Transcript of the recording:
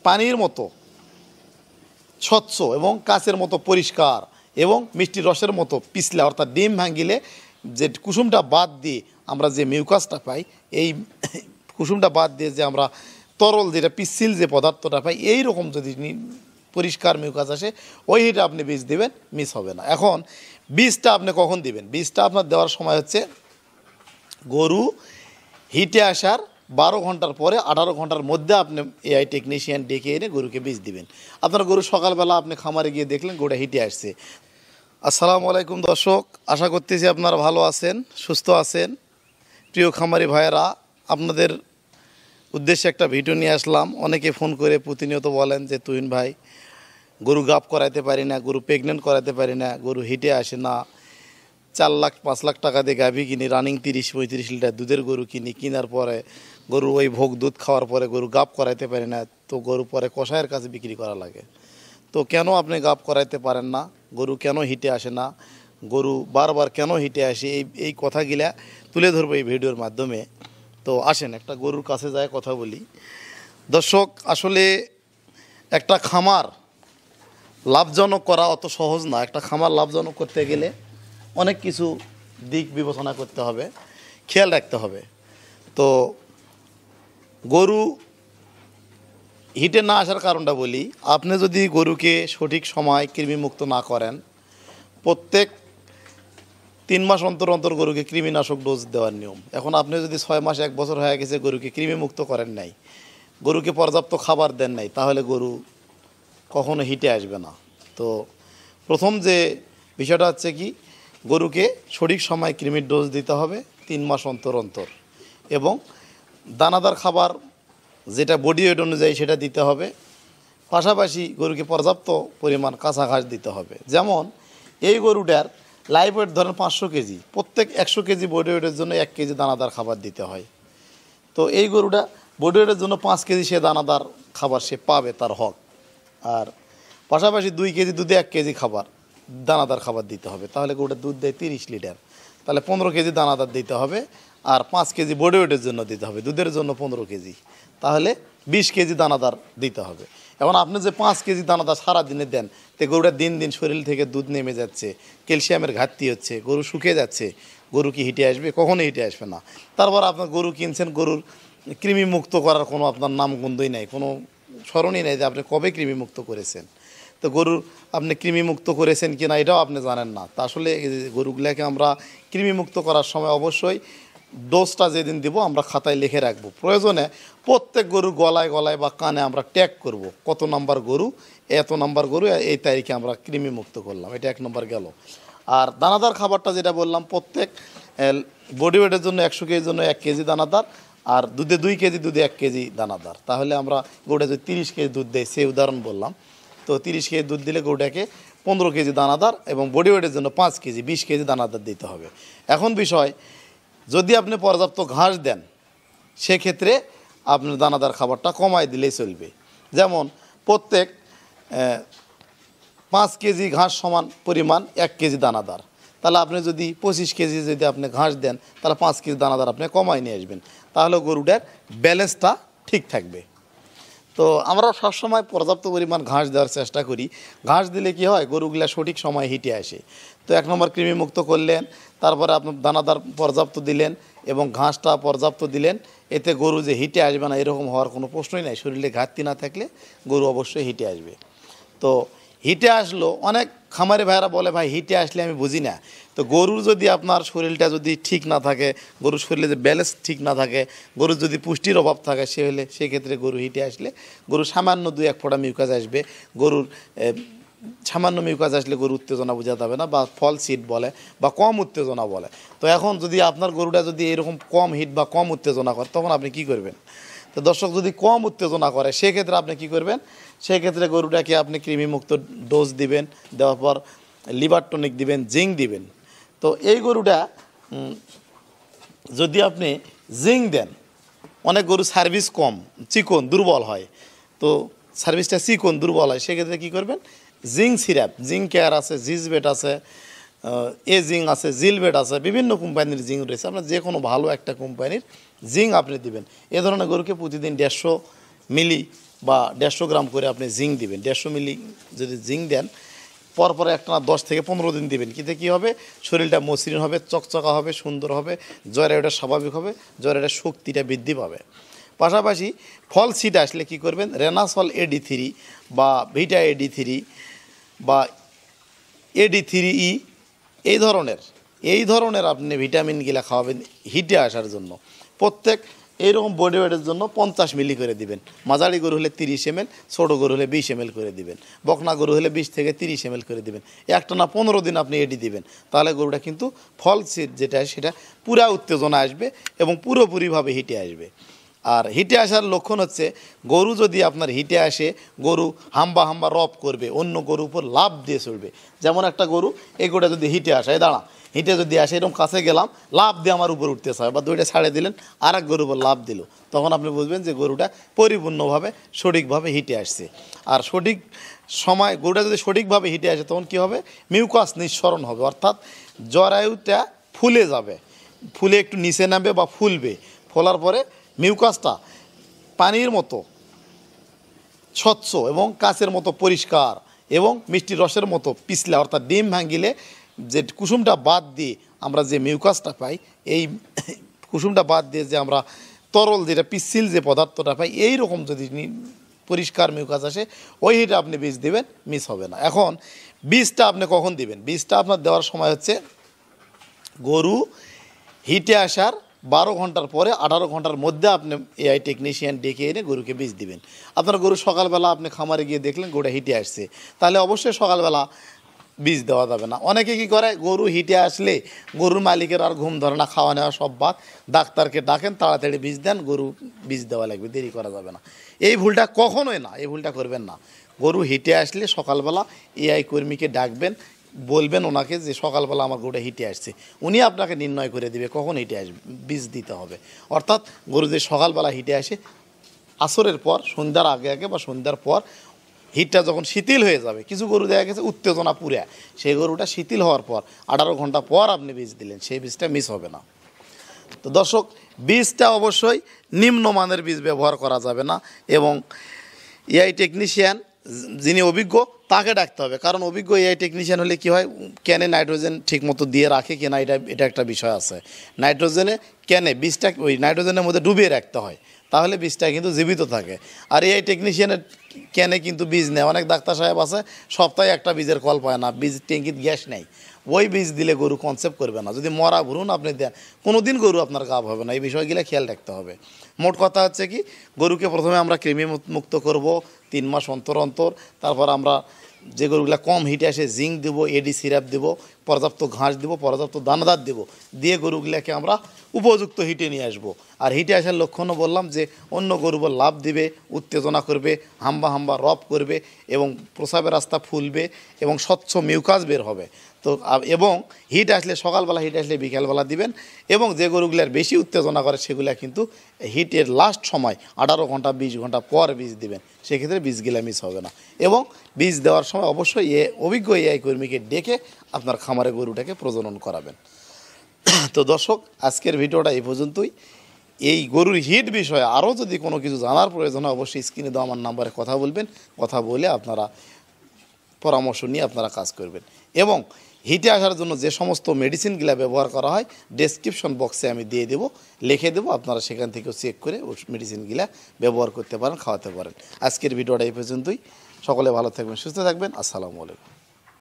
পানির মতো স্বচ্ছ এবং কাচের মতো পরিষ্কার এবং মিষ্টি রসের মতো পিছলা, অর্থাৎ ডিম ভাঙিলে যে কুসুমটা বাদ দিয়ে আমরা যে মিউকাসটা পাই, এই কুসুমটা বাদ দিয়ে যে আমরা তরল যেটা পিচ্ছিল যে পদার্থটা পাই, এই রকম যদি পরিষ্কার মিউকাস আসে, ওইটা আপনি বীজ দিবেন, মিস হবে না। এখন বীজটা আপনি কখন দিবেন? বীজটা আপনার দেওয়ার সময় হচ্ছে গরু হিটে আসার 12 ঘন্টার পরে 18 ঘন্টার মধ্যে আপনি এআই টেকনিশিয়ান ডেকে এনে গরুকে বীজ দিবেন। আপনার গরু সকালবেলা আপনি খামারে গিয়ে দেখলেন গরুটা হিটে আসছে। আসসালামু আলাইকুম দর্শক, আশা করতেছি আপনারা ভালো আছেন, সুস্থ আছেন। প্রিয় খামারি ভাইয়েরা, আপনাদের উদ্দেশ্যে একটা ভিডিও নিয়ে আসলাম। অনেকে ফোন করে প্রতিনিয়ত বলেন যে তুহিন ভাই, গরু গাব করাইতে পারি না, গরু প্রেগনেন্ট করাতে পারি না, গরু হিটে আসে না, 4 লাখ 5 লাখ টাকা দিয়ে গাভী কিনি, রানিং 30-35 লিটার দুধের গরু কিনি, কেনার পরে গরু ওই ভোগ দুধ খাওয়ার পরে গরু গাব করাইতে পারি না, তো গরু পরে কসাইয়ের কাছে বিক্রি করা লাগে। তো কেন আপনি গাব করাইতে পারেন না? গরু কেন হিটে আসে না? গরু বারবার কেন হিটে আসে? এই কথাগুলা তুলে ধরবো এই ভিডিওর মাধ্যমে। তো আসেন একটা গরুর কাছে যায় কথা বলি। দর্শক, আসলে একটা খামার লাভজনক করা অত সহজ না। একটা খামার লাভজনক করতে গেলে অনেক কিছু দিক বিবেচনা করতে হবে, খেয়াল রাখতে হবে। তো গরু হিটে না আসার কারণটা বলি। আপনি যদি গরুকে সঠিক সময় কৃমিমুক্ত না করেন, প্রত্যেক 3 মাস অন্তর অন্তর গরুকে কৃমিনাশক ডোজ দেওয়ার নিয়ম। এখন আপনি যদি 6 মাস 1 বছর হয়ে গেছে গরুকে কৃমিমুক্ত করেন নাই, গরুকে পর্যাপ্ত খাবার দেন নাই, তাহলে গরু কখনো হিটে আসবে না। তো প্রথম যে বিষয়টা হচ্ছে কি, গরুকে সঠিক সময় কৃমির ডোজ দিতে হবে 3 মাস অন্তর অন্তর, এবং দানাদার খাবার যেটা বডি ওয়েট অনুযায়ী সেটা দিতে হবে। পাশাপাশি গরুকে পর্যাপ্ত পরিমাণ কাঁচা ঘাস দিতে হবে। যেমন এই গরুটার লাইভ ওয়েট ধরেন 500 কেজি, প্রত্যেক 100 কেজি বডি ওয়েটের জন্য 1 কেজি দানাদার খাবার দিতে হয়। তো এই গরুটা বডি ওয়েটের জন্য 5 কেজি সে দানাদার খাবার সে পাবে, তার হক। আর পাশাপাশি 2 কেজি দুধে 1 কেজি খাবার দানাদার খাবার দিতে হবে। তাহলে গরুটা দুধ দেয় 30 লিটার, তাহলে 15 কেজি দানাদার দিতে হবে। আর 5 কেজি বডি ওয়েটের জন্য দিতে হবে, দুধের জন্য 15 কেজি, তাহলে 20 কেজি দানাদার দিতে হবে। এখন আপনি যে 5 কেজি দানাদার সারাদিনে দেন, তো গরুটা দিন দিন শরীর থেকে দুধ নেমে যাচ্ছে, ক্যালসিয়ামের ঘাটতি হচ্ছে, গরু শুকিয়ে যাচ্ছে। গরু কি হিটে আসবে? কখনোই হিটে আসবে না। তারপর আপনার গরু কিনছেন, গরুর কৃমিমুক্ত করার কোনো আপনার নামগন্ধই নাই, কোনো স্মরণই নেই যে আপনি কবে কৃমিমুক্ত করেছেন। তো গরুর আপনি কৃমিমুক্ত করেছেন কি না এটাও আপনি জানেন না। তা আসলে গরুগুলোকে আমরা কৃমিমুক্ত করার সময় অবশ্যই ডোজটা যেদিন দিব আমরা খাতায় লিখে রাখবো। প্রয়োজনে প্রত্যেক গরুর গলায় গলায় বা কানে আমরা ট্যাগ করব, কত নাম্বার গরু, এত নাম্বার গরু এই তারিখে আমরা কৃমিমুক্ত করলাম। এটা 1 নম্বর গেল। আর দানাদার খাবারটা যেটা বললাম, প্রত্যেক বডি ওয়েটের জন্য 100 কেজির জন্য 1 কেজি দানাদার, আর দুধে 2 কেজি দুধে 1 কেজি দানাদার। তাহলে আমরা গরুটা যদি 30 কেজি দুধ দেয়, সেই উদাহরণ বললাম, তো 30 কেজি দুধ দিলে গরুটাকে 15 কেজি দানাদার এবং বডি ওয়েটের জন্য 5 কেজি 20 কেজি দানাদার দিতে হবে। এখন বিষয়, যদি আপনি পর্যাপ্ত ঘাস দেন, সেক্ষেত্রে আপনার দানাদার খাবারটা কমায় দিলেই চলবে। যেমন প্রত্যেক 5 কেজি ঘাস সমান পরিমাণ 1 কেজি দানাদার, তাহলে আপনি যদি 25 কেজি যদি আপনি ঘাস দেন, তাহলে 5 কেজি দানাদার আপনি কমায় নিয়ে আসবেন, তাহলে গরুটার ব্যালেন্সটা ঠিক থাকবে। তো আমরা সবসময় পর্যাপ্ত পরিমাণ ঘাস দেওয়ার চেষ্টা করি। ঘাস দিলে কি হয়, গরুগুলা সঠিক সময় হিটে আসে। তো 1 নম্বর কৃমিমুক্ত করলেন, তারপরে আপনার দানাদার পর্যাপ্ত দিলেন এবং ঘাসটা পর্যাপ্ত দিলেন। এতে গরু যে হিটে আসবে না এরকম হওয়ার কোনো প্রশ্নই নাই। শরীরে ঘাটতি না থাকলে গরু অবশ্যই হিটে আসবে। তো হিটে আসলো, অনেক খামারি ভাইরা বলে ভাই হিটে আসলে আমি বুঝি না। তো গরুর যদি আপনার শরীরটা যদি ঠিক না থাকে, গরুর শরীরে যে ব্যালেন্স ঠিক না থাকে, গরুর যদি পুষ্টির অভাব থাকে, সেক্ষেত্রে গরু হিটে আসলে গরু সামান্য 2-1 ফোঁটা মিউকাস আসবে। গরুর সামান্য মিউকাস আসলে গরু উত্তেজনা বোঝা যাবে না, বা ফল সিট বলে বা কম উত্তেজনা বলে। তো এখন যদি আপনার গরুটা যদি এরকম কম হিট বা কম উত্তেজনা করে, তখন আপনি কি করবেন? তো দর্শক, যদি কম উত্তেজনা করে সেক্ষেত্রে আপনি কি করবেন? সেক্ষেত্রে গরুটাকে আপনি কৃমিমুক্ত ডোজ দিবেন, দেওয়ার পর লিভার টনিক দিবেন, জিঙ্ক দিবেন। তো এই গরুটা যদি আপনি জিঙ্ক দেন, অনেক গরু সার্ভিস কম, চিকন, দুর্বল হয়। তো সার্ভিসটা চিকন দুর্বল হয়, সেক্ষেত্রে কী করবেন? জিঙ্ক সিরাপ, জিঙ্ক কেয়ার আছে, জিজবেট আছে, এ জিঙ্ক আছে, জিলবেট আছে, বিভিন্ন কোম্পানির জিঙ্ক রয়েছে। আপনার যে কোনো ভালো একটা কোম্পানির জিঙ্ক আপনি দিবেন। এ ধরনের গরুকে প্রতিদিন 150 মিলি বা 150 গ্রাম করে আপনি জিঙ্ক দিবেন। 150 মিলি যদি জিঙ্ক দেন পরপর একটানা 10 থেকে 15 দিন দিবেন। কিতে কী হবে, শরীরটা মসৃণ হবে, চকচকা হবে, সুন্দর হবে, জ্বরের স্বাভাবিক হবে, জ্বরের শক্তিটা বৃদ্ধি পাবে। পাশাপাশি ফল ছিট আসলে কি করবেন, রেনাসল AD3 বা ভিটা AD3 বা AD3E এই ধরনের আপনি ভিটামিনগুলা খাওয়াবেন হিটে আসার জন্য। প্রত্যেক এইরকম বডি ওয়েটের জন্য 50 মিলি করে দিবেন। মাঝারি গরু হলে 30 ml, ছোটো গরু হলে 20 ml করে দিবেন, বকনা গরু হলে 20 থেকে 30 ml করে দিবেন। একটানা 15 দিন আপনি এডি দিবেন, তাহলে গরুটা কিন্তু ফল সিট যেটা সেটা পুরা উত্তেজনা আসবে এবং পুরোপুরিভাবে হিটে আসবে। আর হিটে আসার লক্ষণ হচ্ছে, গরু যদি আপনার হিটে আসে, গরু হাম্বা হাম্বা রব করবে, অন্য গরুর উপর লাভ দিয়ে চলবে। যেমন একটা গরু, এই গরুটা যদি হিটে আসে, দাঁড়া, হিটে যদি আসে, এরকম কাছে গেলাম, লাভ দিয়ে আমার উপর উঠতে চায়, বা দুইটা ছাড়ে দিলেন, আর এক গরুর উপর লাভ দিল, তখন আপনি বুঝবেন যে গরুটা পরিপূর্ণভাবে সঠিকভাবে হিটে আসছে। আর সঠিক সময় গরুটা যদি সঠিকভাবে হিটে আসে, তখন কী হবে, মিউকাস নিঃসরণ হবে, অর্থাৎ জরায়ুটা ফুলে যাবে, ফুলে একটু নিচে নামবে বা ফুলবে। ফোলার পরে মিউকাসটা পানির মতো স্বচ্ছ এবং কাচের মতো পরিষ্কার এবং মিষ্টি রসের মতো পিছলা, অর্থাৎ ডিম ভাঙিলে যে কুসুমটা বাদ দিয়ে আমরা যে মিউকাসটা পাই, এই কুসুমটা বাদ দিয়ে যে আমরা তরল যেটা পিচ্ছিল যে পদার্থটা পাই, এই রকম যদি পরিষ্কার মিউকাস আসে, ওই হিটে আপনি বীজ দেবেন, মিস হবে না। এখন বীজটা আপনি কখন দিবেন, বীজটা আপনার দেওয়ার সময় হচ্ছে গরু হিটে আসার 12 ঘন্টার পরে 18 ঘন্টার মধ্যে আপনি AI টেকনিশিয়ান ডেকে এনে গরুকে বীজ দিবেন। আপনার গরু সকালবেলা আপনি খামারে গিয়ে দেখলেন গরুটা হিটে আসছে, তাহলে অবশ্যই সকালবেলা বীজ দেওয়া যাবে না। অনেকে কী করে, গরু হিটে আসলে গরুর মালিকের আর ঘুম ধরে না, খাওয়া নেওয়া সব বাদ, ডাক্তারকে ডাকেন, তাড়াতাড়ি বীজ দেন, গরু বীজ দেওয়া লাগবে, দেরি করা যাবে না। এই ভুলটা কখনোই না, এই ভুলটা করবেন না। গরু হিটে আসলে সকালবেলা AI কর্মীকে ডাকবেন, বলবেন ওনাকে যে সকালবেলা আমার গরুটা হিটে আসছে, উনি আপনাকে নির্ণয় করে দিবে কখন হিটে আসবে, বীজ দিতে হবে। অর্থাৎ গরু যে সকালবেলা হিটে আসে, আসরের পর, সন্ধ্যার আগে আগে বা সন্ধ্যার পর হিটটা যখন শিথিল হয়ে যাবে, কিছু গরু দেখা গেছে উত্তেজনা পুরা, সেই গরুটা শিথিল হওয়ার পর 18 ঘন্টা পর আপনি বীজ দিলেন, সেই বীজটা মিস হবে না। তো দর্শক, বীজটা অবশ্যই নিম্নমানের বীজ ব্যবহার করা যাবে না, এবং AI টেকনিশিয়ান যিনি অভিজ্ঞ তাকে ডাকতে হবে। কারণ অভিজ্ঞ AI টেকনিশিয়ান হলে কি হয়, ক্যানে নাইট্রোজেন ঠিকমতো দিয়ে রাখে কিনা, এটা একটা বিষয় আছে। নাইট্রোজেনে ক্যানে বীজটা ওই নাইট্রোজেনের মধ্যে ডুবিয়ে রাখতে হয়, তাহলে বীজটা কিন্তু জীবিত থাকে। আর AI টেকনিশিয়ানের ক্যানে কিন্তু বীজ নেয়, অনেক ডাক্তার সাহেব আছে সপ্তাহে একটা বীজের কল পায় না, বীজ ট্যাঙ্কিত গ্যাস নেই, ওই বীজ দিলে গরু কনসেপ্ট করবে না। যদি মরা ভ্রূণ আপনি দেন, কোনো দিন গরু আপনার গাভ হবে না। এই বিষয়গুলো খেয়াল রাখতে হবে। মোট কথা হচ্ছে কি, গরুকে প্রথমে আমরা কৃমি মুক্ত করব 3 মাস অন্তর অন্তর। তারপর আমরা যে গরুগুলো কম হিটে আসে, জিঙ্ক দেবো, AD সিরাপ দেবো, পর্যাপ্ত ঘাস দেবো, পর্যাপ্ত দানাদার দেবো, দিয়ে গরুগুলোকে আমরা উপযুক্ত হিটে নিয়ে আসবো। আর হিটে আসার লক্ষণও বললাম যে অন্য গরু লাভ দিবে, উত্তেজনা করবে, হাম্বা হাম্বা রব করবে, এবং প্রস্রাবের রাস্তা ফুলবে এবং স্বচ্ছ মিউকাস বের হবে। তো এবং হিট আসলে সকালবেলা, হিট আসলে বিকালবেলা দিবেন। এবং যে গরুগুলার বেশি উত্তেজনা করে সেগুলা কিন্তু হিটের লাস্ট সময় 18 ঘন্টা 20 ঘন্টা পর বীজ দিবেন, সেক্ষেত্রে বীজগুলা মিস হবে না। এবং বীজ দেওয়ার সময় অবশ্যই অভিজ্ঞ AI কর্মীকে ডেকে আপনার খামারে গরুটাকে প্রজনন করাবেন। তো দর্শক, আজকের ভিডিওটা এই পর্যন্তই। এই গরুর হিট বিষয়ে আরও যদি কোনো কিছু জানার প্রয়োজন হয়, অবশ্যই স্ক্রিনে দেওয়া আমার নাম্বারে কথা বলবেন, কথা বলে আপনারা পরামর্শ নিয়ে আপনারা কাজ করবেন। এবং হিটে আসার জন্য যে সমস্ত মেডিসিনগুলো ব্যবহার করা হয়, ডেসক্রিপশন বক্সে আমি দিয়ে দেবো, লিখে দেবো, আপনারা সেখান থেকেও চেক করে ওই মেডিসিনগুলো ব্যবহার করতে পারেন, খাওয়াতে পারেন। আজকের ভিডিওটা এই পর্যন্তই। সকলে ভালো থাকবেন, সুস্থ থাকবেন। আসসালামু আলাইকুম।